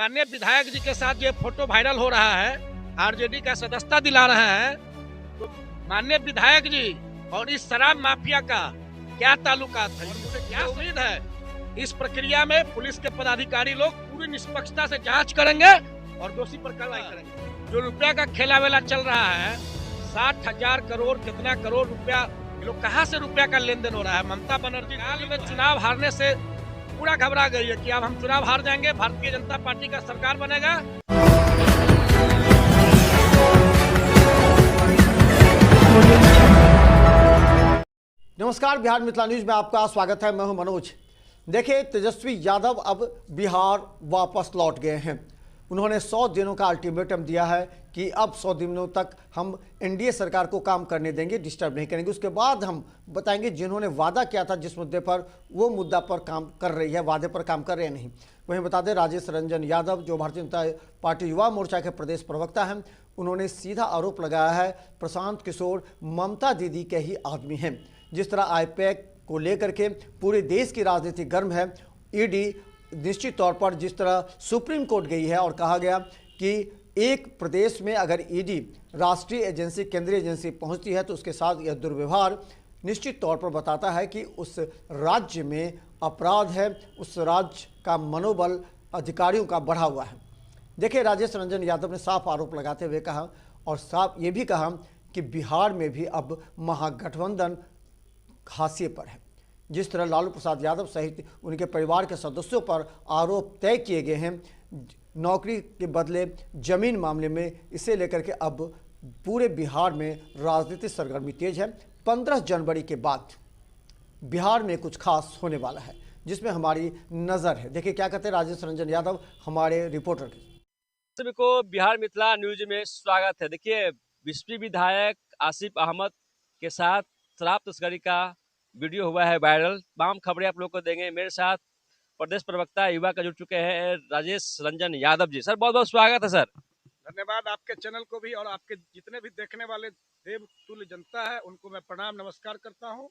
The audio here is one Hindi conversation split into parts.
माननीय विधायक जी के साथ ये फोटो वायरल हो रहा है, आरजेडी का सदस्यता दिला रहे हैं, तो माननीय विधायक जी और इस शराब माफिया का क्या ताल्लुकात है, मुझे क्या उम्मीद है। इस प्रक्रिया में पुलिस के पदाधिकारी लोग पूरी निष्पक्षता से जांच करेंगे और दोषी पर कार्रवाई करेंगे। जो रुपया का खेला वेला चल रहा है, 60,000 करोड़ कितना करोड़ रुपया, ये लोग कहाँ से रुपया का लेन देन हो रहा है। ममता बनर्जी हाल में चुनाव हारने से पूरा घबरा गई है कि अब हम चुनाव हार जाएंगे, भारतीय जनता पार्टी का सरकार बनेगा। नमस्कार, बिहार मिथिला न्यूज में आपका स्वागत है। मैं हूं मनोज। देखिए, तेजस्वी यादव अब बिहार वापस लौट गए हैं। उन्होंने 100 दिनों का अल्टीमेटम दिया है कि अब 100 दिनों तक हम एनडीए सरकार को काम करने देंगे, डिस्टर्ब नहीं करेंगे। उसके बाद हम बताएंगे जिन्होंने वादा किया था जिस मुद्दे पर, वो मुद्दा पर काम कर रही है, वादे पर काम कर रहे हैं नहीं। वहीं बता दें, राजेश रंजन यादव जो भारतीय जनता पार्टी युवा मोर्चा के प्रदेश प्रवक्ता हैं, उन्होंने सीधा आरोप लगाया है प्रशांत किशोर ममता दीदी के ही आदमी हैं। जिस तरह आईपैक को लेकर के पूरे देश की राजनीति गर्म है, ईडी निश्चित तौर पर जिस तरह सुप्रीम कोर्ट गई है और कहा गया कि एक प्रदेश में अगर ईडी राष्ट्रीय एजेंसी, केंद्रीय एजेंसी पहुंचती है तो उसके साथ यह दुर्व्यवहार निश्चित तौर पर बताता है कि उस राज्य में अपराध है, उस राज्य का मनोबल अधिकारियों का बढ़ा हुआ है। देखिए, राजेश रंजन यादव ने साफ आरोप लगाते हुए कहा और साफ ये भी कहा कि बिहार में भी अब महागठबंधन हाशिए पर है। जिस तरह लालू प्रसाद यादव सहित उनके परिवार के सदस्यों पर आरोप तय किए गए हैं नौकरी के बदले जमीन मामले में, इसे लेकर के अब पूरे बिहार में राजनीतिक सरगर्मी तेज है। 15 जनवरी के बाद बिहार में कुछ खास होने वाला है जिसमें हमारी नज़र है। देखिए क्या कहते हैं राजेश रंजन यादव, हमारे रिपोर्टर के। सभी को बिहार मिथिला न्यूज में स्वागत है। देखिए, बीएसपी विधायक आसिफ अहमद के साथ शराब तस्करी का वीडियो हुआ है वायरल। तमाम खबरें आप लोग को देंगे। मेरे साथ प्रदेश प्रवक्ता युवा का जुड़ चुके हैं राजेश रंजन यादव जी। सर, बहुत बहुत स्वागत है सर। धन्यवाद आपके चैनल को भी और आपके जितने भी देखने वाले देव तुल्य जनता है उनको मैं प्रणाम नमस्कार करता हूं।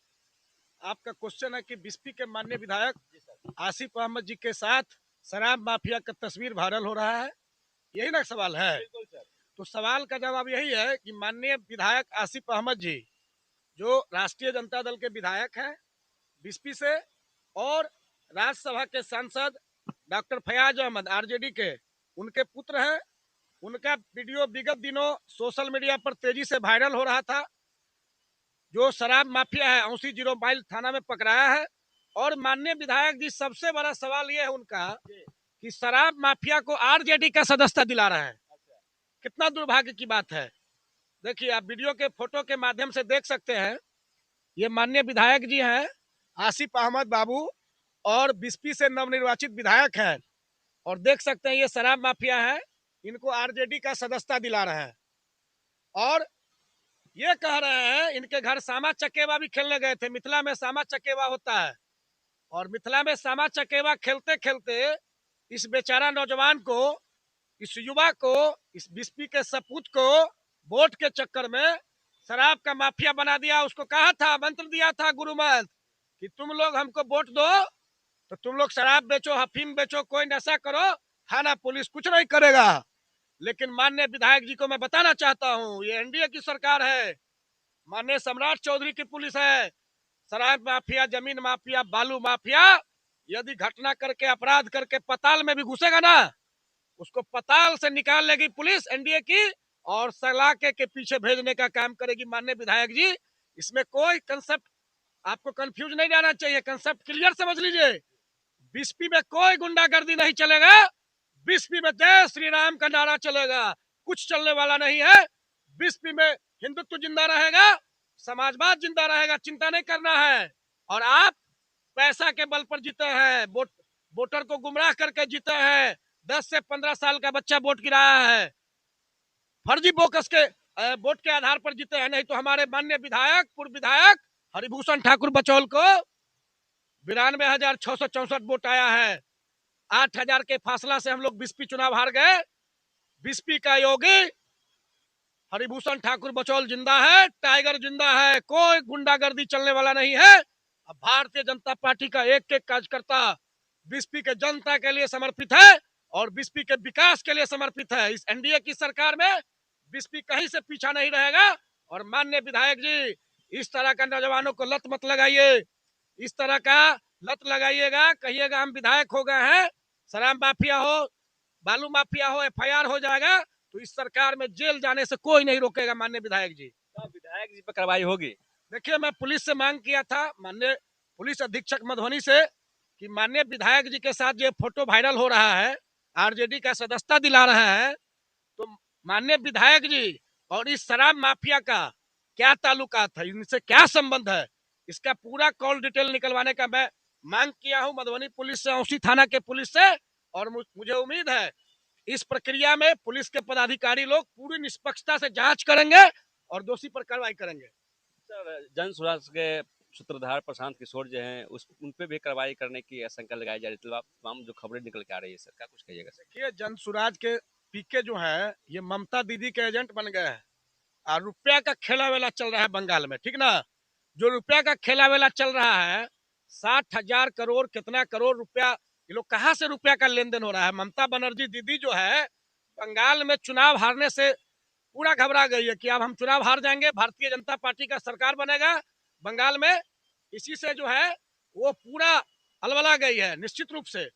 आपका क्वेश्चन है कि बीएसपी के माननीय विधायक आसिफ अहमद जी के साथ शराब माफिया का तस्वीर वायरल हो रहा है, यही ना सवाल है। तो सवाल का जवाब यही है कि माननीय विधायक आसिफ अहमद जी जो राष्ट्रीय जनता दल के विधायक हैं बीएसपी से, और राज्यसभा के सांसद डॉक्टर फयाज अहमद आरजेडी के, उनके पुत्र हैं। उनका वीडियो विगत दिनों सोशल मीडिया पर तेजी से वायरल हो रहा था। जो शराब माफिया है औसी 0 माइल थाना में पकड़ाया है। और माननीय विधायक जी, सबसे बड़ा सवाल यह है उनका कि शराब माफिया को आरजेडी का सदस्यता दिला रहे हैं। कितना दुर्भाग्य की बात है। देखिए, आप वीडियो के फोटो के माध्यम से देख सकते हैं, ये माननीय विधायक जी हैं आसिफ अहमद बाबू और बीएसपी से नवनिर्वाचित विधायक हैं। और देख सकते हैं ये शराब माफिया है, इनको आरजेडी का सदस्यता दिला रहे हैं। और ये कह रहे हैं इनके घर सामा चकेवा भी खेलने गए थे। मिथिला में सामा चकेवा होता है और मिथिला में सामा चकेवा खेलते खेलते इस बेचारा नौजवान को, इस युवा को, इस बीएसपी के सपूत को वोट के चक्कर में शराब का माफिया बना दिया। उसको कहा था, मंत्र दिया था गुरु मंत्र कि तुम लोग हमको वोट दो तो तुम लोग शराब बेचो, अफीम बेचो, कोई नशा करो, थाना पुलिस कुछ नहीं करेगा। लेकिन माननीय विधायक जी को मैं बताना चाहता हूँ, ये एनडीए की सरकार है, माननीय सम्राट चौधरी की पुलिस है। शराब माफिया, जमीन माफिया, बालू माफिया यदि घटना करके, अपराध करके पताल में भी घुसेगा ना, उसको पताल से निकाल लेगी पुलिस एनडीए की और सलाखे के पीछे भेजने का काम करेगी। माननीय विधायक जी, इसमें कोई कंसेप्ट आपको कंफ्यूज नहीं जाना चाहिए, कंसेप्ट क्लियर समझ लीजिए। बीएसपी में कोई गुंडागर्दी नहीं चलेगा, बीएसपी में जय श्री राम का नारा चलेगा, कुछ चलने वाला नहीं है। बीएसपी में हिंदुत्व जिंदा रहेगा, समाजवाद जिंदा रहेगा, चिंता नहीं करना है। और आप पैसा के बल पर जीते हैं, वोटर को गुमराह करके जीते हैं। 10 से 15 साल का बच्चा वोट गिराया है, फर्जी बोकस के वोट के आधार पर जीते हैं। नहीं तो हमारे माननीय विधायक, पूर्व विधायक हरिभूषण ठाकुर बचौल को 92,664 वोट आया है। 8,000 के फासला से हम लोग बीएसपी चुनाव हार गए। बीएसपी का योगी हरिभूषण ठाकुर बचौल जिंदा है, टाइगर जिंदा है, कोई गुंडागर्दी चलने वाला नहीं है। अब भारतीय जनता पार्टी का एक एक कार्यकर्ता बीएसपी के जनता के लिए समर्पित है। और बीएसपी के विकास के लिए समर्पित है। इस एनडीए की सरकार में बीएसपी कहीं से पीछा नहीं रहेगा। और माननीय विधायक जी, इस तरह का नौजवानों को लत मत लगाइए, इस तरह का लत लगाइएगा, कहिएगा हम विधायक हो गए हैं, शराब माफिया हो, बालू माफिया हो, एफआईआर हो जाएगा, तो इस सरकार में जेल जाने से कोई नहीं रोकेगा। माननीय विधायक जी, तो विधायक जी पर कार्रवाई होगी? देखिए, मैं पुलिस से मांग किया था, माननीय पुलिस अधीक्षक मधुबनी से, कि माननीय विधायक जी के साथ ये फोटो वायरल हो रहा है, आरजेडी का सदस्यता दिला रहे हैं, तो माननीय विधायक जी और इस शराब माफिया का क्या ताल्लुकात है, इनसे क्या संबंध है, इसका पूरा कॉल डिटेल निकलवाने का मैं मांग किया हूं मधुबनी पुलिस से, औसी थाना के पुलिस से। और मुझे उम्मीद है इस प्रक्रिया में पुलिस के पदाधिकारी लोग पूरी निष्पक्षता से जांच करेंगे और दोषी पर कार्रवाई करेंगे। सर, जन सुराज के सूत्रधार प्रशांत किशोर जो हैं, उस उन पे भी कार्रवाई करने की आशंका लगाई जा रही है, तो तमाम जो खबरें निकल के आ रही है सर, क्या कुछ कहिएगा सर? देखिए, जन सुराज के पीके जो है ये ममता दीदी के एजेंट बन गए हैं और रुपया का खेला वेला चल रहा है बंगाल में, ठीक ना। जो रुपया का खेला वेला चल रहा है, 60,000 करोड़, कितना करोड़ रुपया, ये लोग कहाँ से रुपया का लेन देन हो रहा है। ममता बनर्जी दीदी जो है बंगाल में चुनाव हारने से पूरा घबरा गई है कि अब हम चुनाव हार जाएंगे, भारतीय जनता पार्टी का सरकार बनेगा बंगाल में, इसी से जो है वो पूरा अलबला गई है निश्चित रूप से।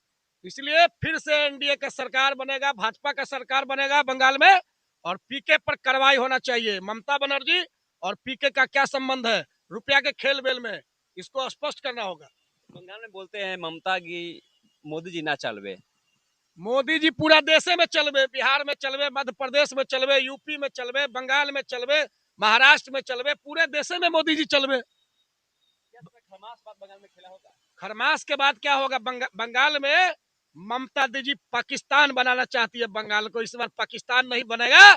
इसलिए फिर से एनडीए का सरकार बनेगा, भाजपा का सरकार बनेगा बंगाल में, और पीके पर कार्रवाई होना चाहिए। ममता बनर्जी और पीके का क्या संबंध है रुपया के खेल बेल में, इसको स्पष्ट करना होगा। बंगाल में बोलते हैं ममता की मोदी जी ना चलवे। मोदी जी पूरा देशे में चलवे, बिहार में चलवे, मध्य प्रदेश में चलवे, यूपी में चलवे, बंगाल में चलवे, महाराष्ट्र में चलवे, पूरे देशे में मोदी जी चलवे। खरमास बात बंगाल में खेला होगा? खरमास के बाद क्या होगा, बंगाल में ममता दीदी पाकिस्तान बनाना चाहती है बंगाल को। इस बार पाकिस्तान नहीं बनेगा,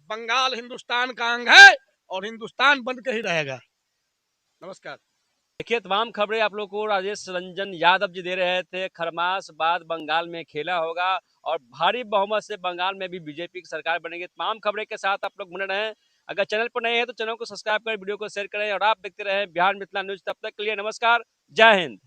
बंगाल हिंदुस्तान का अंग है और हिंदुस्तान बन के ही रहेगा। नमस्कार। देखिए, तमाम खबरें आप लोग को राजेश रंजन यादव जी दे रहे थे। खरमास बाद बंगाल में खेला होगा और भारी बहुमत से बंगाल में भी बीजेपी की सरकार बनेगी। तमाम खबरें के साथ आप लोग बने रहें। अगर चैनल पर नए हैं तो चैनल को सब्सक्राइब करें, वीडियो को शेयर करें और आप देखते रहें बिहार मिथिला न्यूज। तब तक के लिए नमस्कार, जय हिंद।